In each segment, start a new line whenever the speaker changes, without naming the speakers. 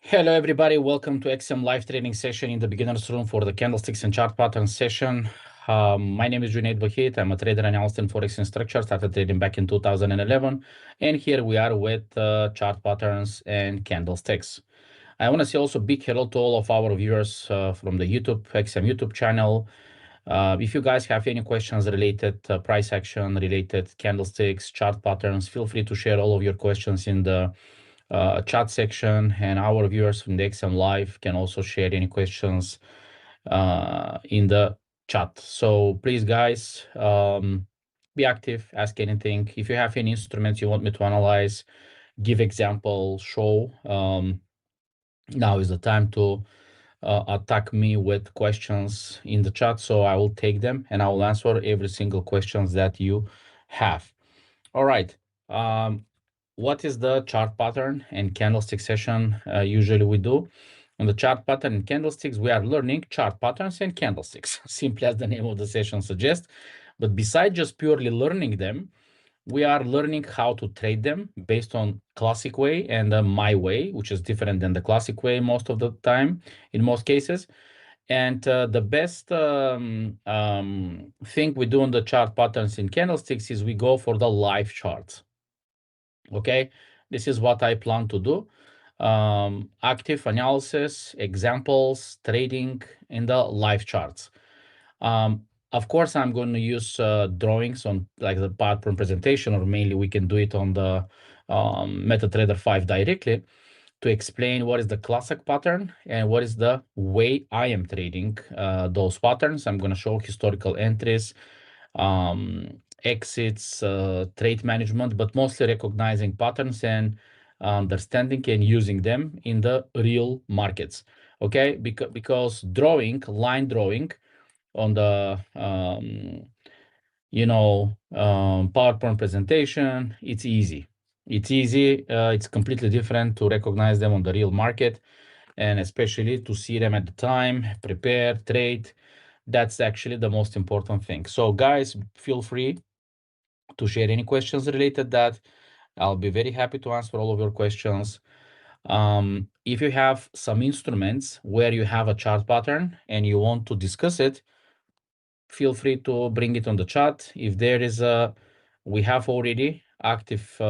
Hello, everybody. Welcome to XM live trading session in the beginner's room for the candlesticks and chart patterns session. My name is Junaid Wahid. I'm a trader, analyst, and forex instructor. Started trading back in 2011. And here we are with chart patterns and candlesticks. I want to say also big hello to all of our viewers from the XM YouTube channel. If you guys have any questions related price action, related candlesticks, chart patterns, feel free to share all of your questions in the chat section, and our viewers from the XM Live can also share any questions in the chat. So please, guys, be active, ask anything. If you have any instruments you want me to analyze, give example, show, now is the time to attack me with questions in the chat, so I will take them and I will answer every single questions that you have. All right. What is the chart pattern and candlestick session usually we do? On the chart pattern and candlesticks, we are learning chart patterns and candlesticks, simply as the name of the session suggests. But besides just purely learning them, we are learning how to trade them based on classic way and my way, which is different than the classic way most of the time, in most cases. And the best thing we do on the chart patterns in candlesticks is we go for the live charts. Okay, this is what I plan to do. Active analysis, examples, trading in the live charts. Of course, I'm going to use drawings on like the PowerPoint presentation, or mainly we can do it on the MetaTrader 5 directly to explain what is the classic pattern and what is the way I am trading those patterns. I'm going to show historical entries, exits, trade management, but mostly recognizing patterns and understanding and using them in the real markets. Okay, because drawing, line drawing on the PowerPoint presentation, it's easy. It's easy. It's completely different to recognize them on the real market, and especially to see them at the time, prepare, trade. That's actually the most important thing. So guys, feel free to share any questions related to that. I'll be very happy to answer all of your questions. If you have some instruments where you have a chart pattern and you want to discuss it, feel free to bring it on the chat. If there is we have already active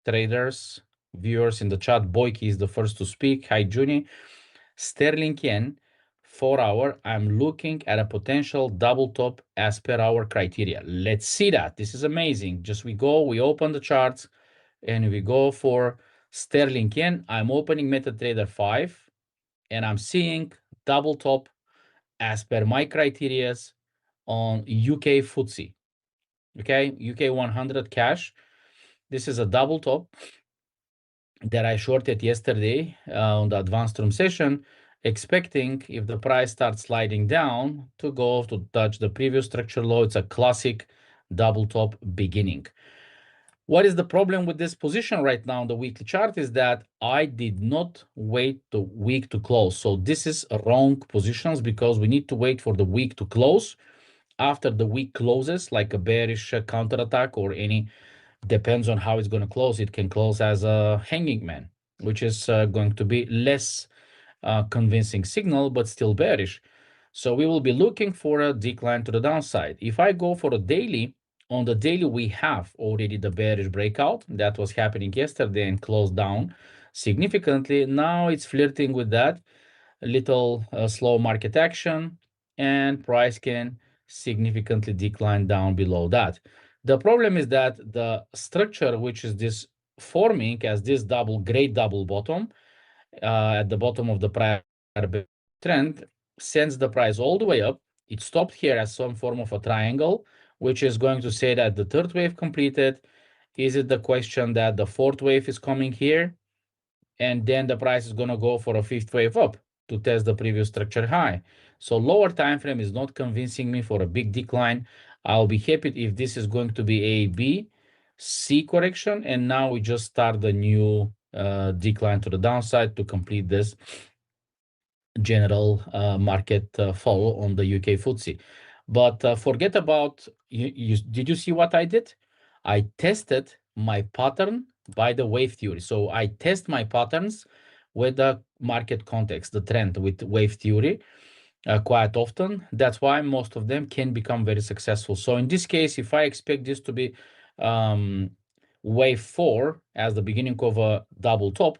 traders, viewers in the chat. Boyki is the first to speak. Hi, Juni. Sterling yen, 4 hour. I'm looking at a potential double top as per our criteria. Let's see that. This is amazing. Just we open the charts and we go for sterling yen. I'm opening MetaTrader 5 and I'm seeing double top as per my criterias on UK FTSE. Okay, UK 100 cash. This is a double top that I shorted yesterday on the advanced room session, expecting if the price starts sliding down to go to touch the previous structure low. It's a classic double top beginning. What is the problem with this position right now on the weekly chart is that I did not wait the week to close. So this is a wrong positions because we need to wait for the week to close. After the week closes, like a bearish counterattack or any, depends on how it's going to close. It can close as a hanging man, which is going to be less convincing signal, but still bearish. So we will be looking for a decline to the downside. If I go for a daily, on the daily, we have already the bearish breakout that was happening yesterday and closed down significantly. Now it's flirting with that little slow market action, and price can significantly decline down below that. The problem is that the structure, which is this forming as this great double bottom at the bottom of the prior trend, sends the price all the way up. It stopped here as some form of a triangle, which is going to say that the third wave completed. Is it the question that the fourth wave is coming here? And then the price is going to go for a fifth wave up to test the previous structure high. So lower time frame is not convincing me for a big decline. I'll be happy if this is going to be A, B, C correction, and now we just start the new decline to the downside to complete this general market fall on the UK FTSE. But forget about, did you see what I did? I tested my pattern by the wave theory. So I test my patterns with the market context, the trend with wave theory quite often. That's why most of them can become very successful. So in this case, if I expect this to be wave 4 as the beginning of a double top,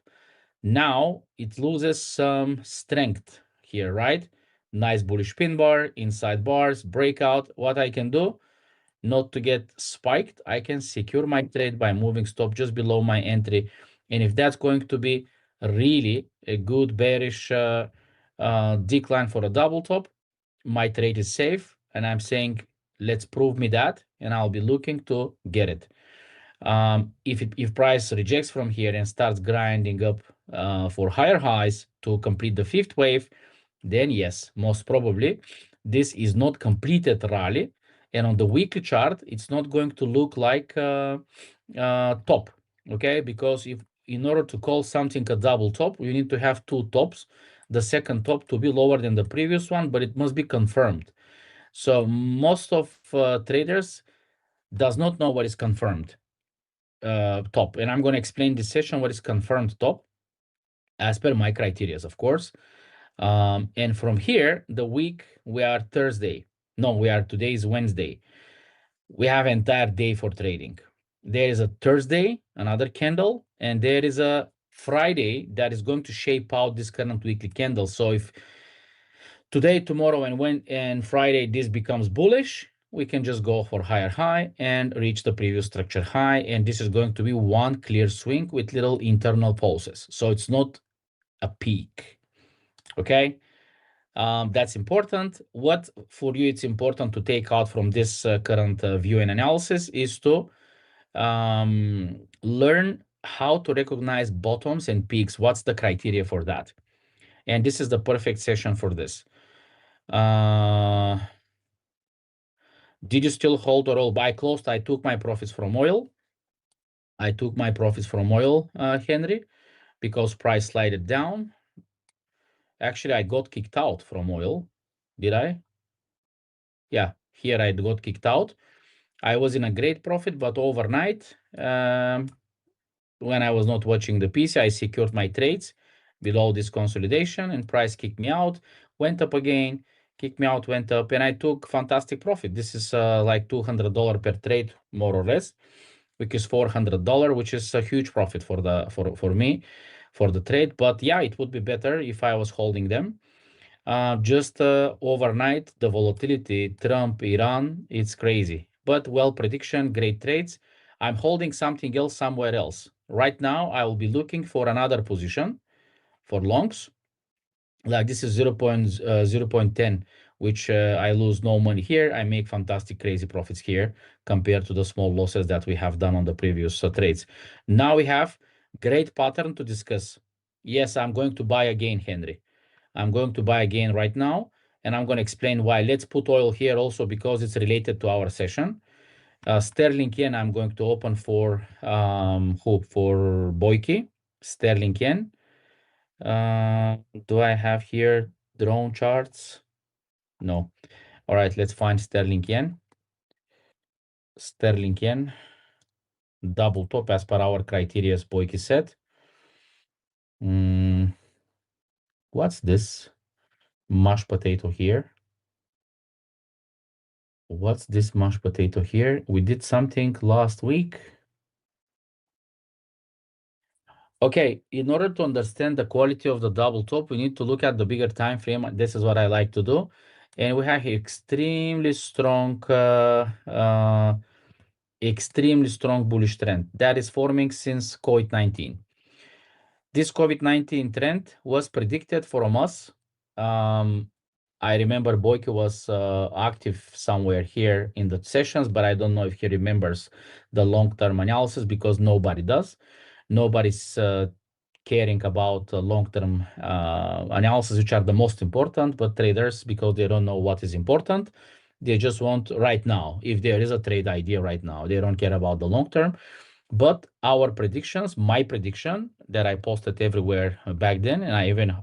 now it loses some strength here, right? Nice bullish pin bar, inside bars, breakout. What I can do, not to get spiked, I can secure my trade by moving stop just below my entry. And if that's going to be really a good bearish decline for a double top, my trade is safe. And I'm saying, let's prove me that, and I'll be looking to get it. If price rejects from here and starts grinding up for higher highs to complete the fifth wave, then yes, most probably this is not completed rally, and on the weekly chart it's not going to look like top, okay? Because if in order to call something a double top, you need to have two tops, the second top to be lower than the previous one, but it must be confirmed. So most of traders does not know what is confirmed top, and I'm going to explain this session what is confirmed top as per my criterias, of course. And from here, the week, we are Thursday. No, today is Wednesday. We have an entire day for trading. There is a Thursday, another candle, and there is a Friday that is going to shape out this current weekly candle. So if today, tomorrow, and Friday this becomes bullish, we can just go for higher high and reach the previous structure high. And this is going to be one clear swing with little internal pulses. So it's not a peak, okay? That's important. What for you it's important to take out from this current view and analysis is to learn how to recognize bottoms and peaks. What's the criteria for that? And this is the perfect session for this. Did you still hold or all buy closed? I took my profits from oil. Henry, because price slided down. Actually, I got kicked out from oil. Did I? Yeah, here I got kicked out. I was in a great profit, but overnight, when I was not watching the PC, I secured my trades below this consolidation, and price kicked me out, went up again, kicked me out, went up, and I took fantastic profit. This is like $200 per trade, more or less, which is $400, which is a huge profit for me for the trade. But yeah, it would be better if I was holding them. Just overnight, the volatility, Trump, Iran, it's crazy. But well, prediction, great trades. I'm holding something else somewhere else. Right now, I will be looking for another position for longs. Like this is 0.10, which I lose no money here. I make fantastic, crazy profits here compared to the small losses that we have done on the previous trades. Now we have great pattern to discuss. Yes, I'm going to buy again, Henry. I'm going to buy again right now, and I'm going to explain why. Let's put oil here also because it's related to our session. Sterling yen, I'm going to open for Boyki. Sterling yen. Do I have here drone charts? No. All right, let's find sterling yen. Sterling yen. Double top as per our criteria, as Boyki said. What's this? Mashed potato here. What's this mashed potato here? We did something last week. Okay, in order to understand the quality of the double top, we need to look at the bigger time frame. This is what I like to do. And we have extremely strong bullish trend that is forming since COVID-19. This COVID-19 trend was predicted from us. I remember Boyke was active somewhere here in the sessions, but I don't know if he remembers the long-term analysis because nobody does. Nobody's caring about long-term analysis, which are the most important, but traders, because they don't know what is important, they just want right now. If there is a trade idea right now, they don't care about the long-term. But our predictions, my prediction that I posted everywhere back then, and I even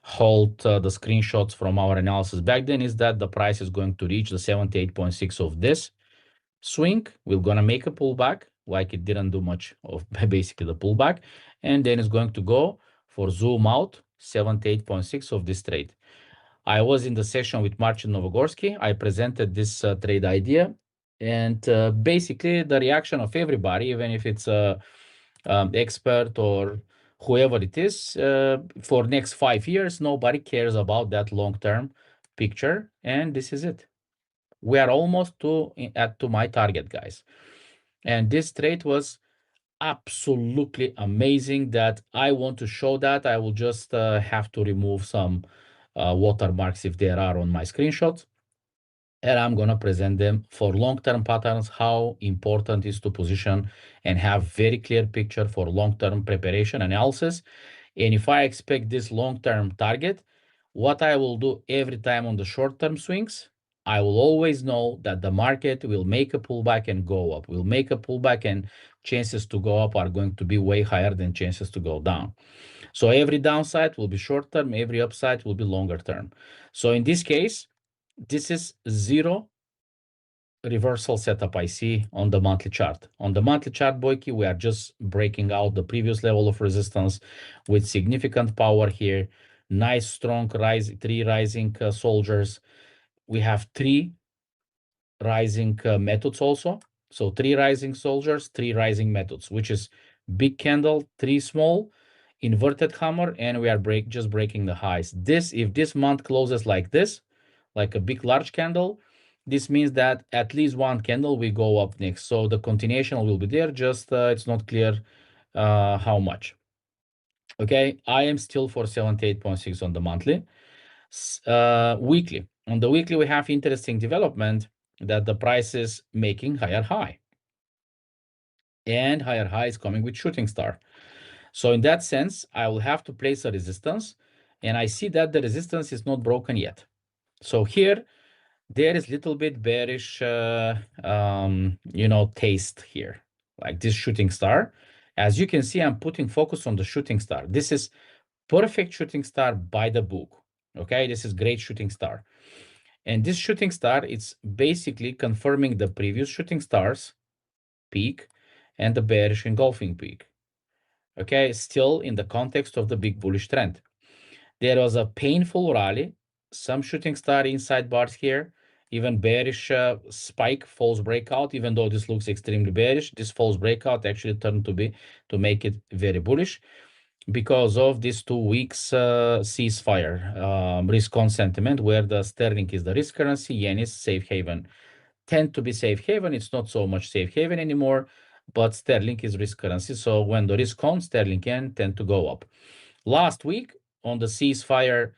hold the screenshots from our analysis back then, is that the price is going to reach the 78.6 of this swing. We're going to make a pullback, like it didn't do much of basically the pullback, and then it's going to go for zoom out 78.6 of this trade. I was in the session with Marcin Novogorsky. I presented this trade idea, and basically the reaction of everybody, even if it's a expert or whoever it is, for next 5 years, nobody cares about that long-term picture, and this is it. We are almost to my target, guys. And this trade was absolutely amazing that I want to show that. I will just have to remove some watermarks if there are on my screenshots. And I'm going to present them for long-term patterns, how important is to position and have very clear picture for long-term preparation analysis. And if I expect this long-term target, what I will do every time on the short-term swings, I will always know that the market will make a pullback and go up, will make a pullback, and chances to go up are going to be way higher than chances to go down. So every downside will be short-term, every upside will be longer-term. So in this case, this is zero reversal setup I see on the monthly chart. On the monthly chart, Boyki, we are just breaking out the previous level of resistance with significant power here. Nice, strong three rising soldiers. We have three rising methods also. So 3 rising soldiers, 3 rising methods, which is big candle, 3 small, inverted hammer, and we are just breaking the highs. If this month closes like this, like a big large candle, this means that at least one candle will go up next. So the continuation will be there, just it's not clear how much. Okay, I am still for 78.6 on the monthly. Weekly. On the weekly, we have interesting development that the price is making higher high. And higher high is coming with shooting star. So in that sense, I will have to place a resistance, and I see that the resistance is not broken yet. So here, there is little bit bearish, taste here, like this shooting star. As you can see, I'm putting focus on the shooting star. This is perfect shooting star by the book. Okay, this is great shooting star. And this shooting star, it's basically confirming the previous shooting stars peak and the bearish engulfing peak. Okay, still in the context of the big bullish trend. There was a painful rally, some shooting star inside bars here, even bearish spike, false breakout. Even though this looks extremely bearish, this false breakout actually turned to make it very bullish because of this 2 weeks ceasefire, risk on sentiment, where the sterling is the risk currency, yen is safe haven. Tend to be safe haven. It's not so much safe haven anymore, but sterling is risk currency. So when the risk on, sterling can tend to go up. Last week, on the ceasefire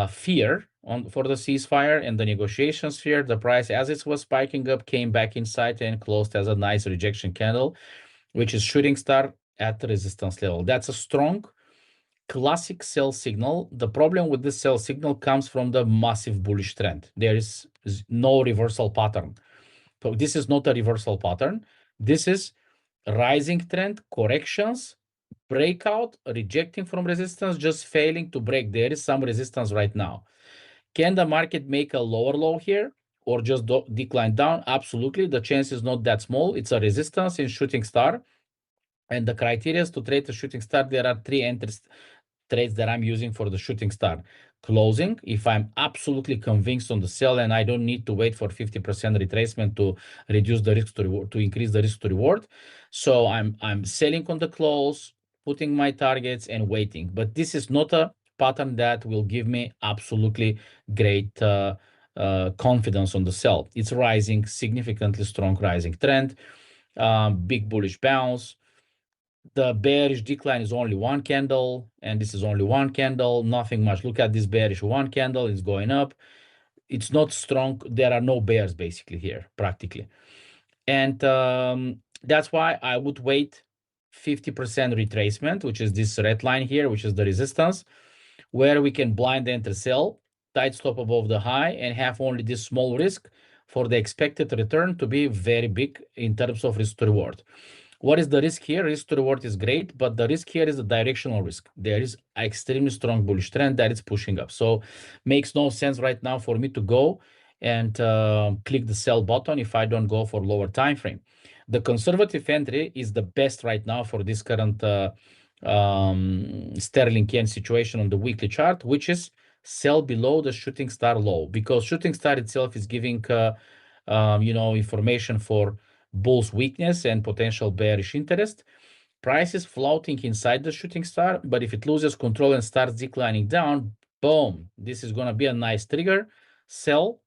fear, for the ceasefire and the negotiations fear, the price, as it was spiking up, came back inside and closed as a nice rejection candle, which is shooting star at the resistance level. That's a strong classic sell signal. The problem with this sell signal comes from the massive bullish trend. There is no reversal pattern. So this is not a reversal pattern. This is rising trend, corrections, breakout, rejecting from resistance, just failing to break. There is some resistance right now. Can the market make a lower low here or just decline down? Absolutely. The chance is not that small. It's a resistance in shooting star. And the criteria to trade the shooting star, there are 3 entries trades that I'm using for the shooting star. Closing, if I'm absolutely convinced on the sell and I don't need to wait for 50% retracement to reduce the risk to reward, to increase the risk to reward. So I'm selling on the close, putting my targets and waiting. But this is not a pattern that will give me absolutely great confidence on the sell. It's rising, significantly strong rising trend, big bullish bounce. The bearish decline is only one candle, and this is only one candle, nothing much. Look at this bearish one candle, it's going up. It's not strong. There are no bears basically here, practically. And that's why I would wait 50% retracement, which is this red line here, which is the resistance, where we can blind enter sell, tight stop above the high, and have only this small risk for the expected return to be very big in terms of risk to reward. What is the risk here? Risk to reward is great, but the risk here is the directional risk. There is an extremely strong bullish trend that is pushing up. So makes no sense right now for me to go and click the sell button if I don't go for lower time frame. The conservative entry is the best right now for this current sterling yen situation on the weekly chart, which is sell below the shooting star low, because shooting star itself is giving information for bull's weakness and potential bearish interest. Price is floating inside the shooting star, but if it loses control and starts declining down, boom, this is going to be a nice trigger. Sell